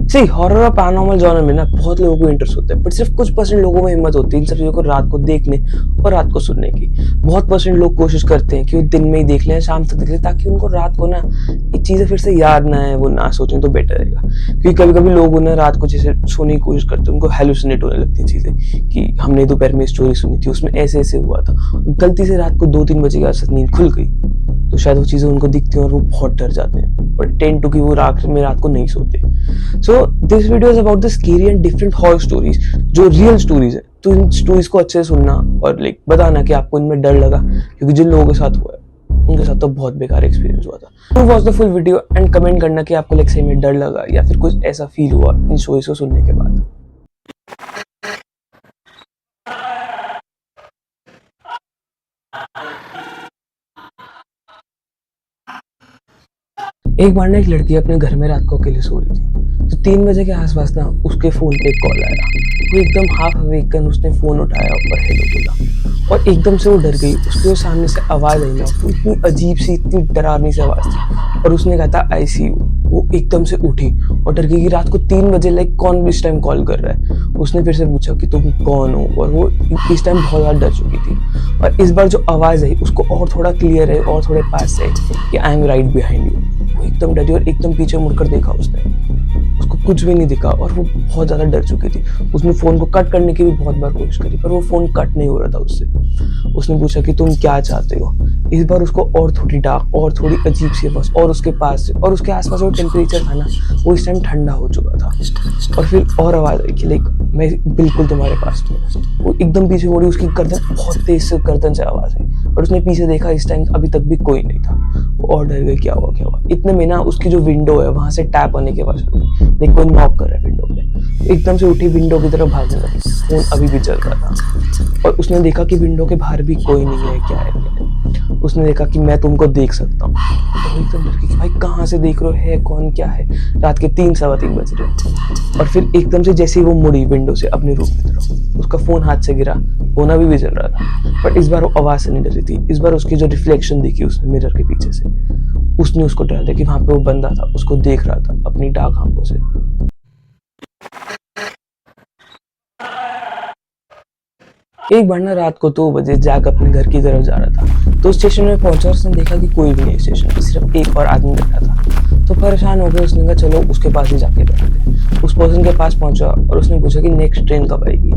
सी horror और paranormal genre में ना बहुत लोगों को इंटरेस्ट होता है, बट सिर्फ कुछ परसेंट लोगों में हिम्मत होती है इन सब चीजों को रात को देखने और रात को सुनने की। बहुत परसेंट लोग कोशिश करते हैं कि वो दिन में ही देख लें, शाम तक देख लें, ताकि उनको रात को ना ये चीजें फिर से याद ना आए, वो ना सोचें तो बेटर रहेगा। क्योंकि कभी कभी लोग ना रात को जैसे सोने की कोशिश करते हैं, उनको हेलुसिनेट होने लगती है चीजें कि हमने दोपहर में स्टोरी सुनी थी, उसमें ऐसे ऐसे हुआ था, गलती से रात को 2-3 बजे के आसपास नींद खुल गई, तो शायद वो चीजें उनको दिखती हैं और वो बहुत डर जाते हैं और टेंड टू कि वो रात को नहीं सोते। So this video is about the scary and different horror stories जो रियल स्टोरीज है। तो इन स्टोरीज को अच्छे से सुनना और लाइक बताना कि आपको इनमें डर लगा, क्योंकि जिन लोगों के साथ हुआ है उनके साथ तो बहुत बेकार एक्सपीरियंस हुआ था। तो watch the full video and comment करना कि आपको लाइक सही में डर लगा या फिर कुछ ऐसा फील हुआ इन स्टोरीज को सुनने के बाद। एक बार ना एक लड़की अपने घर में रात को अकेले सो रही थी, तो 3 बजे के आसपास ना उसके फोन पे एक कॉल आया। वो एकदम हाफ अवेकन उसने फोन उठाया और हेलो बोला, और एकदम से वो डर गई। उसके सामने से आवाज आई ना, वो इतनी अजीब सी, इतनी डरावनी सी आवाज थी, और उसने कहा था ICU। वो एकदम से उठी और डर गई कि रात को 3 बजे लाइक कौन इस टाइम कॉल कर रहा है। उसने फिर से पूछा कि तुम कौन हो, और वो इस टाइम बहुत ज्यादा डर चुकी थी। और इस बार जो आवाज आई उसको और थोड़ा क्लियर है और थोड़े पास है कि I am right behind you. वो एकदम डरी और एकदम पीछे मुड़कर देखा उसने, उसको कुछ भी नहीं दिखा और वो बहुत ज्यादा डर चुकी थी। उसने फोन को कट करने की भी बहुत बार कोशिश करी, पर वो फोन कट नहीं हो रहा था उससे। उसने पूछा कि तुम क्या चाहते हो। इस बार उसको और थोड़ी डार्क और थोड़ी अजीब सी आवाज, और उसके पास से और उसके आसपास जो टेम्परेचर था ना वो इस टाइम ठंडा हो चुका था। और फिर और आवाज आई कि लाइक मैं बिल्कुल तुम्हारे पास हूँ। वो एकदम पीछे मुड़ी, उसकी गर्दन बहुत तेज से गर्दन से आवाज आई, और उसने पीछे देखा, इस टाइम अभी तक भी कोई नहीं था। वो और डर गई, क्या हुआ क्या हुआ। इतने में ना उसकी जो विंडो है वहां से टैप आने की आवाज आई, लाइक कोई नॉक कर रहा है विंडो पे। एकदम से उठी, विंडो की तरफ भागने लगी। फोन अभी भी चल रहा था और उसने देखा कि विंडो के बाहर भी कोई नहीं है। क्या है, उसने देखा कि मैं तुमको देख सकता हूँ। तो एकदम डर गई कि भाई कहाँ से देख रहे हो, है कौन, क्या है। रात के 3-3:15 बज रहे। और फिर एकदम से जैसे ही वो मुड़ी विंडो से अपने रूम की तरफ, उसका फोन हाथ से गिरा। फोन अभी भी चल रहा था, बट इस बार वो आवाज से नहीं डरी थी। इस बार उसकी जो रिफ्लेक्शन दिखी उसने मिरर के पीछे से, उसने उसको डरा दिया कि वहां पे वो बंदा था, उसको देख रहा था अपनी डार्क आंखों से। एक बार ना रात को 2 बजे जैक अपने घर की तरफ जा रहा था, तो स्टेशन में पहुंचा। उसने देखा कि कोई भी नहीं स्टेशन पे, सिर्फ एक और आदमी बैठा था। तो परेशान हो गए, उसने कहा चलो उसके पास ही जाके बैठते। उस पर्सन के पास पहुंचा और उसने पूछा कि नेक्स्ट ट्रेन कब आएगी।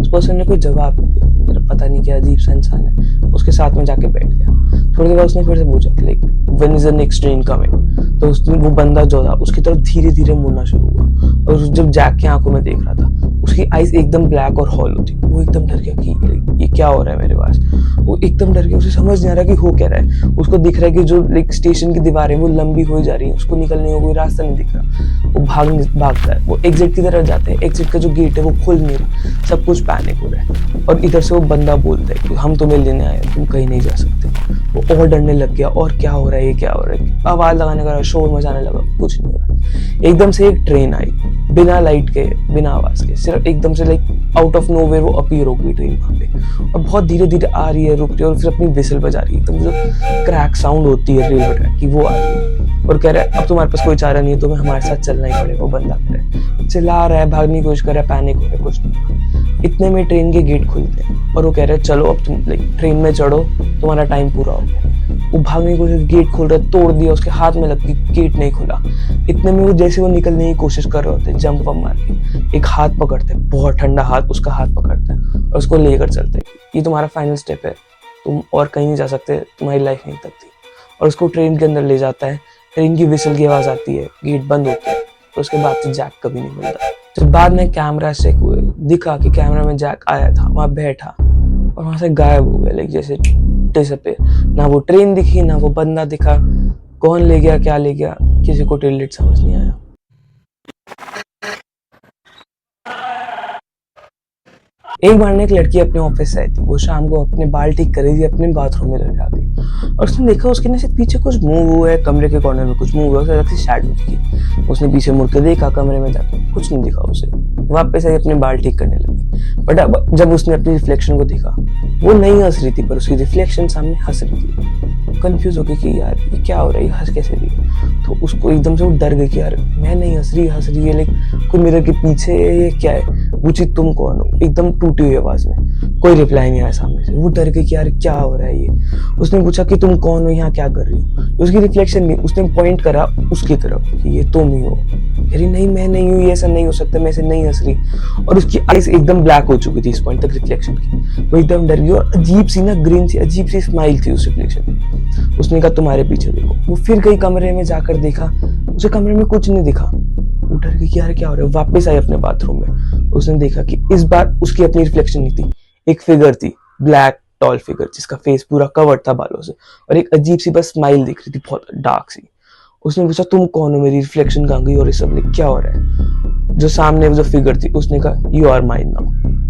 उस पर्सन ने कोई जवाब नहीं दिया। मेरा पता नहीं क्या अजीब सा इंसान है। उसके साथ में जाके बैठ गया। थोड़ी देर बाद उसने फिर से पूछा कि like when is the next train coming. तो उसने, वो बंदा जो था उसकी तरफ धीरे धीरे मुड़ना शुरू हुआ, और जब जैक की आंखों में देख रहा था उसकी आईज एकदम ब्लैक और हॉलो थी। वो एकदम डर गया कि ये क्या हो रहा है मेरे पास। वो एकदम डर गया, उसे समझ नहीं आ रहा कि हो क्या रहा है। उसको दिख रहा है कि जो लाइक स्टेशन की दीवारें वो लंबी हो जा रही है, उसको निकलने का कोई रास्ता नहीं दिख रहा। वो भागता है। वो एग्जिट की तरफ जाते हैं, एग्जिट का जो गेट है वो खुल नहीं रहा। सब कुछ पैनिक हो रहा है, और इधर से वो बंदा बोलता है कि हम तुम्हें लेने आए, तुम कहीं नहीं जा सकते। वो और डरने लग गया, और क्या हो रहा है, ये क्या हो रहा है। आवाज लगाने का, शोर मचाने लगा, कुछ नहीं हो रहा। एकदम से एक ट्रेन आई, बिना लाइट के, बिना आवाज के, सिर्फ एकदम से लाइक आउट ऑफ नोवेयर वो अपीयर हो गई ट्रेन वहां पे, और बहुत धीरे धीरे आ रही है, रुक रही है, और फिर अपनी विसल बजा रही है। एकदम जो क्रैक साउंड होती है रेलवे ट्रैक की, वो आ रही है, और कह रहा है अब तुम्हारे पास कोई चारा नहीं है, तुम्हें हमारे साथ चलना ही पड़ेगा। वो बंदा कह रहा है, चिल्ला रहा है, भागने की कोशिश कर रहा है, पैनिक हो रहा है, कुछ नहीं। इतने में ट्रेन के गेट खुलते हैं और वो कह रहे हैं चलो अब तुम लाइक ट्रेन में चढ़ो, तुम्हारा टाइम पूरा हो गया। वो भागने की कोशिश, गेट खोल रहा है, तोड़ दिया, उसके हाथ में लग गई, गेट नहीं खुला। इतने में वो जैसे वो निकलने की कोशिश कर रहे होते, जंप मार के एक हाथ पकड़ते, बहुत ठंडा हाथ उसका हाथ पकड़ता है और उसको लेकर चलते। ये तुम्हारा फाइनल स्टेप है, तुम और कहीं नहीं जा सकते, तुम्हारी लाइफ नहीं तक थी। और उसको ट्रेन के अंदर ले जाता है। ट्रेन की विसल की आवाज आती है, गेट बंद होते हैं, और उसके बाद से जैक कभी नहीं मिलता। जब बाद में कैमरा चेक हुए, दिखा कि कैमरा में जैक आया था, वहां बैठा, और वहां से गायब हो गया, लाइक जैसे डिसअपीयर। ना वो ट्रेन दिखी, ना वो बंदा दिखा। कौन ले गया, क्या ले गया, किसी को टिल्लेट समझ नहीं आया। एक बार ने एक लड़की अपने ऑफिस से आई थी। वो शाम को अपने बाल ठीक कर रही थी अपने बाथरूम में रह गई, और उसने देखा उसके ना पीछे कुछ मूव हुआ है, कमरे के कॉर्नर में कुछ मूव हुआ है, उसकी शैडो दिखी। उसने पीछे मुड़ के देखा, कमरे में जाके कुछ नहीं दिखा उसे। वापस आई, अपने बाल ठीक करने लगी। बट अब जब उसने अपनी रिफ्लेक्शन को देखा, वो नहीं हंस रही थी, पर उसकी रिफ्लेक्शन सामने हंस रही थी। कंफ्यूज हो गई कि यार ये क्या हो रहा है, हंस कैसे रही है। तो उसको एकदम से वो डर गई कि यार मैं नहीं हंस रही है, लाइक कोई मिरर के पीछे है, ये क्या है, पूछी तुम कौन हो, एकदम टूटी हुई आवाज में। कोई रिप्लाई नहीं आया सामने से। वो डर गई कि यार क्या हो रहा है ये। उसने पूछा कि तुम कौन हो, यहाँ क्या कर रही हो। उसकी रिफ्लेक्शन नहीं, उसने पॉइंट करा उसकी तरफ कि ये तुम ही हो। कह रही नहीं मैं नहीं हूँ, ये ऐसा नहीं हो सकता, मैं ऐसे नहीं हंस रही। और उसकी आईज एकदम ब्लैक हो चुकी थी इस पॉइंट तक रिफ्लेक्शन की। वो एकदम डर गई और अजीब सी ना ग्रीन सी अजीब सी स्माइल थी उस रिफ्लेक्शन में। उसने कहा तुम्हारे पीछे देखो। वो फिर गई कमरे में, जाकर देखा, उसे कमरे में कुछ नहीं दिखा। वो डर गई कि यार क्या हो रहा है। वापस आई अपने बाथरूम में। उसने देखा कि इस बार उसकी अपनी रिफ्लेक्शन नहीं थी, एक फिगर थी, ब्लैक टॉल फिगर, जिसका फेस पूरा कवर्ड था बालों से, और एक अजीब सी बस स्माइल दिख रही थी, बहुत डार्क सी। उसने पूछा तुम कौन हो, मेरी रिफ्लेक्शन कहाँ गई, और ये सब क्या हो रहा है। जो सामने जो फिगर थी उसने कहा यू आर माइन नाउ।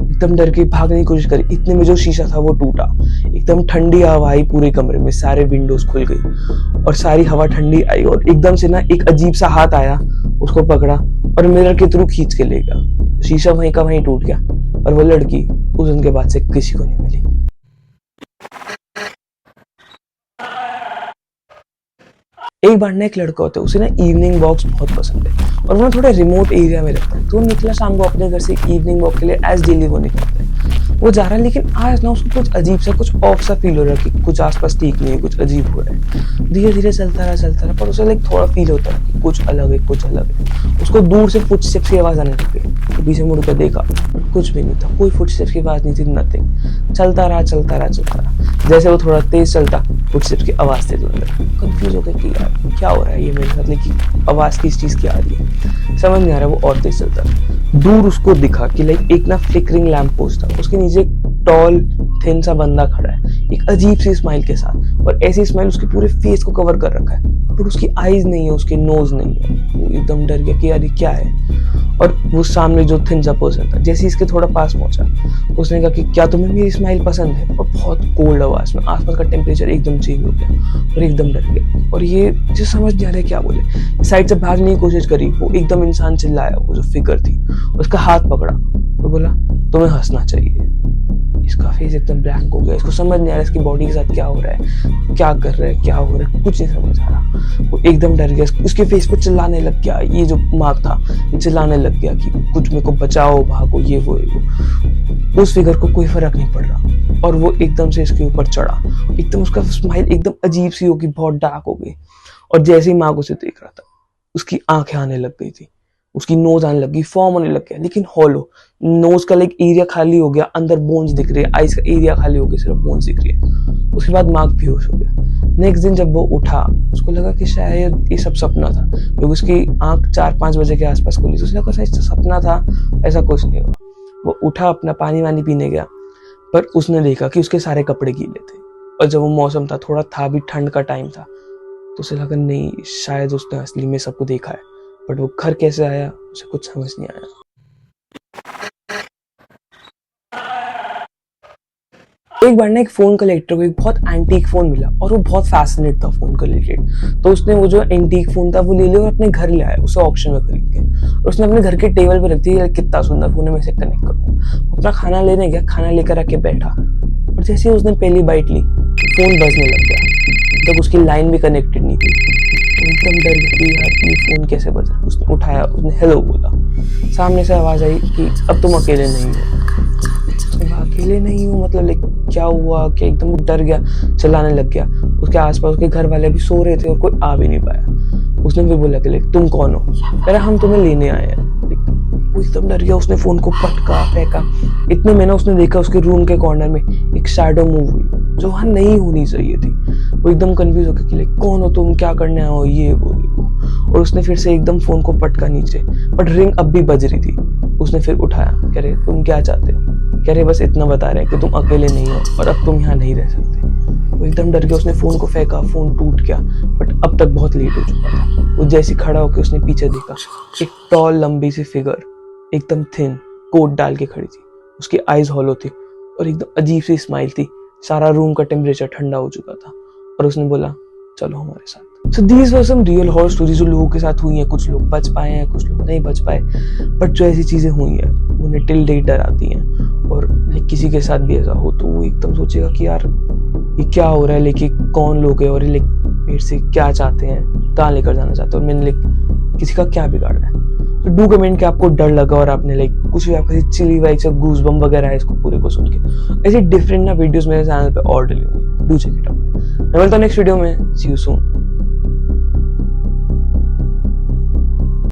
एकदम डर के भागने की कोशिश करी, इतने में जो शीशा था वो टूटा। एकदम ठंडी हवा आई पूरे कमरे में, सारे विंडोज खुल गई और सारी हवा ठंडी आई, और एकदम से ना एक अजीब सा हाथ आया, उसको पकड़ा और मिरर के थ्रू खींच के ले गया। शीशा वहीं का वहीं टूट गया और वो लड़की उस दिन के बाद से किसी को नहीं मिली। एक बार ना एक लड़का होता है, उसे ना इवनिंग वॉक्स बहुत पसंद है और वो थोड़ा रिमोट एरिया में रहता है। तो वो निकला शाम को अपने घर से इवनिंग वॉक के लिए, एज डेली वो निकलता है। वो जा रहा है, लेकिन आज ना उसको कुछ अजीब सा, कुछ ऑफ सा फील हो रहा है कि कुछ आसपास ठीक नहीं है, कुछ अजीब हो रहा है। धीरे धीरे चलता रहा, पर उसे लाइक थोड़ा फील होता है कि कुछ अलग है, कुछ अलग है। उसको दूर से फुटस्टेप्स की आवाज आने लग गई। तो पीछे मुड़ कर देखा, कुछ भी नहीं था, कोई फुटस्टेप्स की आवाज नहीं थी, नथिंग। चलता रहा। जैसे वो थोड़ा तेज चलता, फुटस्टेप्स की आवाज तेज होने लगी। कंफ्यूज हो गया कि यार क्या हो रहा है ये मेरे साथ, लेकिन आवाज किस चीज की आ रही है समझ नहीं आ रहा। वो और तेज चलता था। दूर उसको दिखा कि लाइक एक ना फ्लिकरिंग लैंप पोस्ट था, उसके नीचे एक टॉल थिन सा बंदा खड़ा है, एक अजीब सी स्माइल के साथ, और ऐसी स्माइल उसके पूरे फेस को कवर कर रखा है, बट उसकी आईज नहीं है, उसके नोज नहीं है। वो एकदम डर गया कि यार ये क्या है। और वो सामने जो थिन सा पर्सन था, जैसे इसके थोड़ा पास पहुंचा, उसने कहा कि क्या तुम्हें मेरी स्माइल पसंद है। और बहुत कोल्ड आवाज में, आसपास का टेम्परेचर एकदम चेंज हो गया और एकदम डर गया। और ये जो समझ नहीं आ रहा है क्या बोले। साइड से भागने की कोशिश करी, वो एकदम इंसान चिल्लाया, वो जो फिगर थी, उसका हाथ पकड़ा तो बोला तुम्हें हंसना चाहिए। इसका फेस एकदम ब्लैंक हो गया, इसको समझ नहीं आ रहा इसकी बॉडी के साथ क्या हो रहा है, क्या कर रहा है, क्या हो रहा है, कुछ नहीं समझ आ रहा। वो एकदम डर गया, उसके फेस पर चिल्लाने लग गया। ये जो मार्क था ये चिल्लाने लग गया कि कुछ मेरे को बचाओ, भागो, ये वो। उस फिगर को कोई फर्क नहीं पड़ रहा और वो एकदम से इसके ऊपर चढ़ा। एकदम उसका स्माइल एकदम अजीब सी होगी, बहुत डार्क हो गई। और जैसे ही मार्क उसे देख रहा था, उसकी आंखें आने लग गई थी, उसकी नोज आने लगी, फॉर्म होने लग गया, लेकिन हॉलो। नोज का लाइक एरिया खाली हो गया, अंदर बोन्स दिख रही है, आइज का एरिया खाली हो गया, सिर्फ बोन्स दिख रही है। उसके बाद मार्क बेहोश हो गया। नेक्स्ट दिन जब वो उठा, उसको लगा कि शायद ये सब सपना था, क्योंकि उसकी आंख 4-5 बजे के आसपास खुली। तो उसने कहा शायद सपना था, ऐसा कुछ नहीं हुआ। वो उठा, अपना पानी वानी पीने गया, पर उसने देखा कि उसके सारे कपड़े गीले थे। और जब वो मौसम था, थोड़ा था भी, ठंड का टाइम था, तो उसे लगा नहीं शायद उसने असली में सबको देखा है। बट वो घर कैसे आया उसे कुछ समझ नहीं आया। एक बार ना एक फोन कलेक्टर को एक बहुत एंटीक फोन मिला और वो बहुत फैसिनेट था फोन को रिलेटेड। तो उसने वो जो एंटीक फोन था वो ले लिया और अपने घर ले आया, उसे ऑक्शन में खरीद के। और उसने अपने घर के टेबल पे रख दिया, कितना सुंदर फोन है, मैं इसे कनेक्ट करूँ। अपना खाना लेने गया, खाना लेकर आके बैठा, और जैसे ही उसने पहली बाइट ली, फोन बजने लग गया। तब उसकी लाइन भी कनेक्टेड नहीं थी। एकदम डर गई यार ये फोन कैसे बज रहा। उसने उठाया, उसने हेलो बोला। सामने से आवाज आई कि अब तुम अकेले नहीं हो। अकेले नहीं हूँ मतलब लाइक क्या हुआ, क्या एकदम डर गया, चिल्लाने लग गया। उसके आसपास उसके घर वाले भी सो रहे थे और कोई आ भी नहीं पाया। उसने भी बोला कि तुम कौन हो। कह रहा हम तुम्हें लेने आए हैं। वो एकदम डर गया, उसने फोन को पटका फेंका। इतने में ना उसने देखा उसके रूम के कॉर्नर में एक शैडो मूव हुई जो वहां नहीं होनी चाहिए थी। वो एकदम कंफ्यूज हो गया कि कौन हो तुम, क्या करने आए हो, ये वो। और उसने फिर से एकदम फोन को पटका नीचे, बट रिंग अब भी बज रही थी। उसने फिर उठाया, कह रहे तुम क्या चाहते हो। कह रहे बस इतना बता रहे हैं कि तुम अकेले नहीं हो और अब तुम यहाँ नहीं रह सकते। वो एकदम डर गया, उसने फोन को फेंका, फोन टूट गया, बट अब तक बहुत लेट हो चुका था। वो जैसे खड़ा होकर उसने पीछे देखा, एक टॉल लंबी सी फिगर एकदम थिन कोट डाल के खड़ी थी। उसकी आईज हॉलो थी और एकदम अजीब सी स्माइल थी। सारा रूम का टेम्परेचर ठंडा हो चुका था और उसने बोला चलो हमारे साथ। So these were some real horror stories जो लोगों के साथ हुई हैं। कुछ लोग बच पाए हैं, कुछ लोग नहीं बच पाए, बट जो ऐसी चीजें हुई हैं उन्हें टिल डेट डराती हैं। और किसी के साथ भी ऐसा हो तो वो एकदम सोचेगा कि यार ये क्या हो रहा है, लेकिन कौन लोग हैं और ये मेरे से क्या चाहते हैं। कहाँ लेकर जाना चाहते हो और मैंने लाइक किसी का क्या बिगाड़ा है। तो डू कमेंट कि आपको डर लगा और आपने लाइक कुछ भी आपका चिली वाइब्स या गूज बम वगैरह है इसको पूरे को सुन के। ऐसे डिफरेंट ना वीडियोस मेरे चैनल पे और डली हुई है, डू चेक इट आउट। मैं मिलता हूँ नेक्स्ट वीडियो में, सी यू सून।